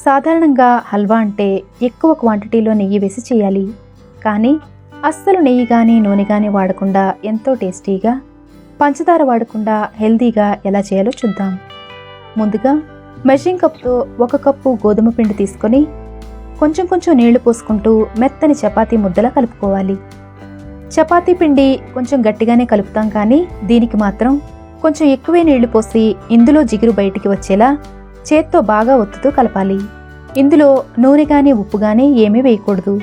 సాధారణంగా హల్వా అంటే ఎక్కువ క్వాంటిటీలో నెయ్యి వేసి చేయాలి. కానీ అస్సలు నెయ్యి కానీ నూనె కానీ వాడకుండా ఎంతో టేస్టీగా, పంచదార వాడకుండా హెల్దీగా ఎలా చేయాలో చూద్దాం. ముందుగా మెజరింగ్ కప్తో 1 కప్పు గోధుమ పిండి తీసుకొని కొంచెం కొంచెం నీళ్లు పోసుకుంటూ మెత్తని చపాతీ ముద్దలా కలుపుకోవాలి. చపాతీ పిండి కొంచెం గట్టిగానే కలుపుతాం, కానీ దీనికి మాత్రం కొంచెం ఎక్కువే నీళ్లు పోసి ఇందులో జిగురు బయటికి వచ్చేలా చేత్తో బాగా ఒత్తుతూ కలపాలి. ఇందులో నూనె కానీ ఉప్పు కానీ ఏమీ వేయకూడదు.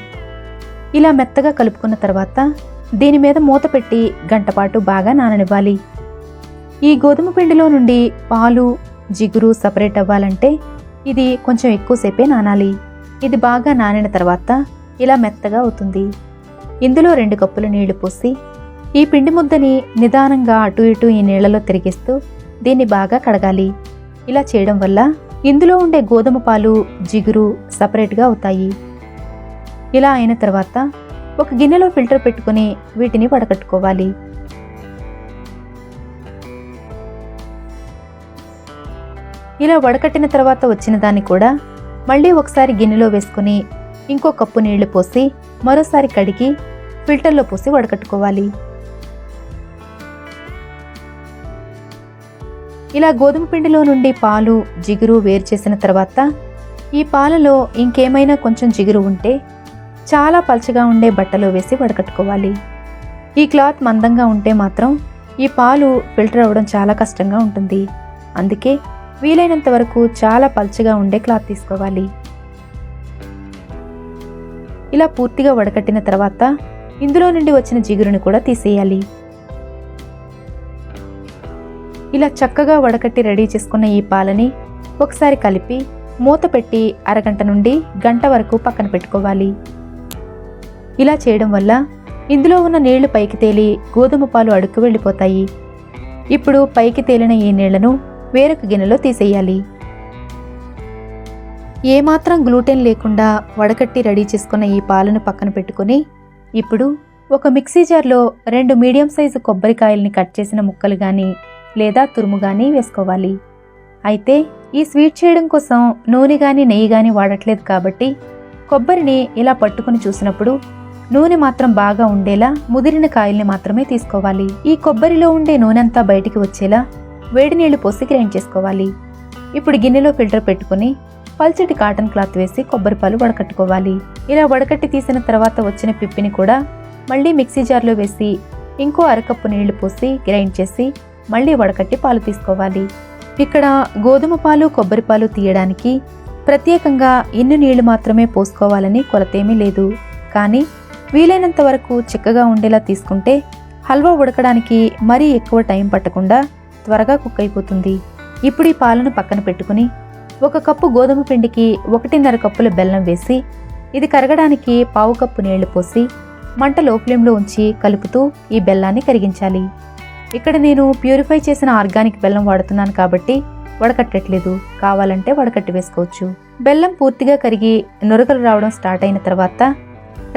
ఇలా మెత్తగా కలుపుకున్న తర్వాత దీని మీద మూత పెట్టి గంటపాటు బాగా నాననివ్వాలి. ఈ గోధుమ పిండిలో నుండి పాలు, జిగురు సపరేట్ అవ్వాలంటే ఇది కొంచెం ఎక్కువసేపే నానాలి. ఇది బాగా నానిన తర్వాత ఇలా మెత్తగా అవుతుంది. ఇందులో 2 కప్పుల నీళ్లు పోసి ఈ పిండి ముద్దని నిదానంగా అటు ఇటు ఈ నీళ్లలో తిరిగిస్తూ దీన్ని బాగా కడగాలి. ఇలా చేయడం వల్ల ఇందులో ఉండే గోధుమ పాలు, జిగురు సపరేట్గా అవుతాయి. ఇలా అయిన తర్వాత ఒక గిన్నెలో ఫిల్టర్ పెట్టుకుని వీటిని వడకట్టుకోవాలి. ఇలా వడకట్టిన తర్వాత వచ్చిన దాన్ని కూడా మళ్ళీ ఒకసారి గిన్నెలో వేసుకుని ఇంకో కప్పు నీళ్లు పోసి మరోసారి కడిగి ఫిల్టర్లో పోసి వడకట్టుకోవాలి. ఇలా గోధుమ పిండిలో నుండి పాలు, జిగురు వేరు చేసిన తర్వాత ఈ పాలలో ఇంకేమైనా కొంచెం జిగురు ఉంటే చాలా పల్చగా ఉండే బట్టలో వేసి వడకట్టుకోవాలి. ఈ క్లాత్ మందంగా ఉంటే మాత్రం ఈ పాలు ఫిల్టర్ అవ్వడం చాలా కష్టంగా ఉంటుంది. అందుకే వీలైనంత వరకు చాలా పల్చగా ఉండే క్లాత్ తీసుకోవాలి. ఇలా పూర్తిగా వడకట్టిన తర్వాత ఇందులో నుండి వచ్చిన జిగురుని కూడా తీసేయాలి. ఇలా చక్కగా వడకట్టి రెడీ చేసుకున్న ఈ పాలని ఒకసారి కలిపి మూత పెట్టి అరగంట నుండి గంట వరకు పక్కన పెట్టుకోవాలి. ఇలా చేయడం వల్ల ఇందులో ఉన్న నీళ్లు పైకి తేలి గోధుమ పాలు అడుక్కు వెళ్ళిపోతాయి. ఇప్పుడు పైకి తేలిన ఈ నీళ్లను వేరొక గిన్నెలో తీసేయాలి. ఏమాత్రం గ్లూటెన్ లేకుండా వడకట్టి రెడీ చేసుకున్న ఈ పాలను పక్కన పెట్టుకుని ఇప్పుడు ఒక మిక్సీ జార్లో 2 మీడియం సైజు కొబ్బరికాయల్ని కట్ చేసిన ముక్కలు గాని లేదా తురుము గాని వేసుకోవాలి. అయితే ఈ స్వీట్ చేయడం కోసం నూనె గాని నెయ్యి గాని వాడట్లేదు కాబట్టి కొబ్బరిని ఇలా పట్టుకుని చూసినప్పుడు నూనె మాత్రం బాగా ఉండేలా ముదిరిన కాయల్ని మాత్రమే తీసుకోవాలి. ఈ కొబ్బరిలో ఉండే నూనె అంతా బయటికి వచ్చేలా వేడి నీళ్లు పోసి గ్రైండ్ చేసుకోవాలి. ఇప్పుడు గిన్నెలో ఫిల్టర్ పెట్టుకుని పల్చటి కాటన్ క్లాత్ వేసి కొబ్బరిపాలు వడకట్టుకోవాలి. ఇలా వడకట్టి తీసిన తర్వాత వచ్చిన పిప్పిని కూడా మళ్ళీ మిక్సీ జార్లో వేసి ఇంకో అరకప్పు నీళ్లు పోసి గ్రైండ్ చేసి మళ్ళీ వడకట్టి పాలు తీసుకోవాలి. ఇక్కడ గోధుమ పాలు, కొబ్బరి పాలు తీయడానికి ప్రత్యేకంగా ఇన్ని నీళ్లు మాత్రమే పోసుకోవాలని కొలతేమీ లేదు. కానీ వీలైనంత వరకు చిక్కగా ఉండేలా తీసుకుంటే హల్వా ఉడకడానికి మరీ ఎక్కువ టైం పట్టకుండా త్వరగా కుక్ అయిపోతుంది. ఇప్పుడు ఈ పాలను పక్కన పెట్టుకుని 1 కప్పు గోధుమ పిండికి 1.5 కప్పుల బెల్లం వేసి ఇది కరగడానికి 1/2 కప్పు నీళ్లు పోసి మంట లో ఫ్లేమ్లో ఉంచి కలుపుతూ ఈ బెల్లాన్ని కరిగించాలి. ఇక్కడ నేను ప్యూరిఫై చేసిన ఆర్గానిక్ బెల్లం వాడుతున్నాను కాబట్టి వడకట్టట్లేదు. కావాలంటే వడకట్టి వేసుకోవచ్చు. బెల్లం పూర్తిగా కరిగి నురగలు రావడం స్టార్ట్ అయిన తర్వాత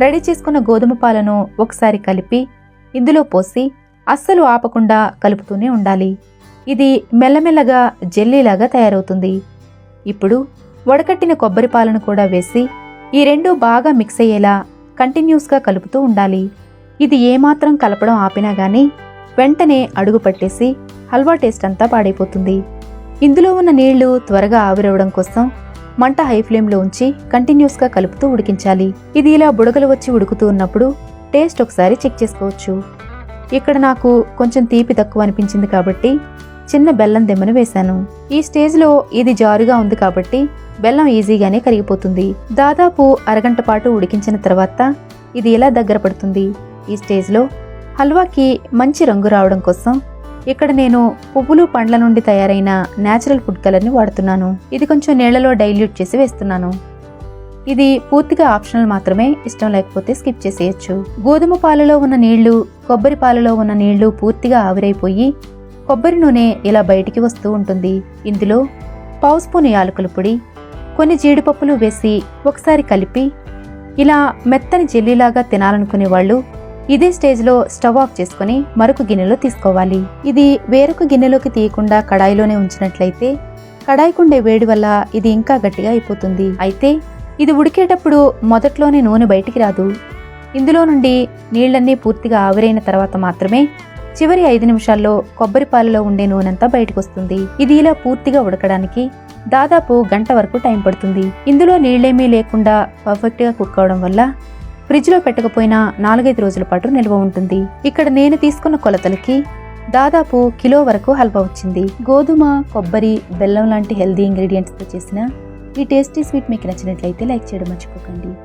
రెడీ చేసుకున్న గోధుమ పాలను ఒకసారి కలిపి ఇందులో పోసి అస్సలు ఆపకుండా కలుపుతూనే ఉండాలి. ఇది మెల్లమెల్లగా జెల్లీలాగా తయారవుతుంది. ఇప్పుడు వడకట్టిన కొబ్బరి పాలను కూడా వేసి ఈ రెండూ బాగా మిక్స్ అయ్యేలా కంటిన్యూస్గా కలుపుతూ ఉండాలి. ఇది ఏమాత్రం కలపడం ఆపినా గానీ వెంటనే అడుగు పట్టేసి హల్వా టేస్ట్ అంతా పాడైపోతుంది. ఇందులో ఉన్న నీళ్లు త్వరగా ఆవిరవడం కోసం మంట హై ఫ్లేమ్లో ఉంచి కంటిన్యూస్గా కలుపుతూ ఉడికించాలి. ఇది ఇలా బుడగలు వచ్చి ఉడుకుతూ ఉన్నప్పుడు టేస్ట్ ఒకసారి చెక్ చేసుకోవచ్చు. ఇక్కడ నాకు కొంచెం తీపి తక్కువ అనిపించింది కాబట్టి చిన్న బెల్లం దెమ్మను వేశాను. ఈ స్టేజ్లో ఇది జారుగా ఉంది కాబట్టి బెల్లం ఈజీగానే కరిగిపోతుంది. దాదాపు అరగంట పాటు ఉడికించిన తర్వాత ఇది ఇలా దగ్గర పడుతుంది. ఈ స్టేజ్లో హల్వాకి మంచి రంగు రావడం కోసం ఇక్కడ నేను పువ్వులు, పండ్ల నుండి తయారైన న్యాచురల్ ఫుడ్ కలర్ని వాడుతున్నాను. ఇది కొంచెం నీళ్లలో డైల్యూట్ చేసి వేస్తున్నాను. ఇది పూర్తిగా ఆప్షనల్ మాత్రమే, ఇష్టం లేకపోతే స్కిప్ చేసేయచ్చు. గోధుమ పాలలో ఉన్న నీళ్లు, కొబ్బరి పాలలో ఉన్న నీళ్లు పూర్తిగా ఆవిరైపోయి కొబ్బరి నూనె ఇలా బయటికి వస్తూ ఉంటుంది. ఇందులో 1/2 స్పూన్ యాలకుల పొడి, కొన్ని జీడిపప్పులు వేసి ఒకసారి కలిపి ఇలా మెత్తని జెల్లీలాగా తినాలనుకునే వాళ్ళు ఇదే స్టేజ్లో స్టవ్ ఆఫ్ చేసుకుని మరొక గిన్నెలో తీసుకోవాలి. ఇది వేరొక గిన్నెలోకి తీయకుండా కడాయిలోనే ఉంచినట్లయితే కడాయికుండే వేడి వల్ల ఇది ఇంకా గట్టిగా అయిపోతుంది. అయితే ఇది ఉడికేటప్పుడు మొదట్లోనే నూనె బయటికి రాదు. ఇందులో నుండి నీళ్లన్నీ పూర్తిగా ఆవిరైన తర్వాత మాత్రమే చివరి 5 నిమిషాల్లో కొబ్బరి పాలలో ఉండే నూనెంతా బయటకు వస్తుంది. ఇది ఇలా పూర్తిగా ఉడకడానికి దాదాపు గంట వరకు టైం పడుతుంది. ఇందులో నీళ్లేమీ లేకుండా పర్ఫెక్ట్గా కుక్ అవడం వల్ల ఫ్రిడ్జ్లో పెట్టకపోయినా 4-5 రోజుల పాటు నిల్వ ఉంటుంది. ఇక్కడ నేను తీసుకున్న కొలతలకి దాదాపు కిలో వరకు హల్వా వచ్చింది. గోధుమ, కొబ్బరి, బెల్లం లాంటి హెల్దీ ఇంగ్రీడియంట్స్తో చేసిన ఈ టేస్టీ స్వీట్ మీకు నచ్చినట్లయితే లైక్ చేయడం మర్చిపోకండి.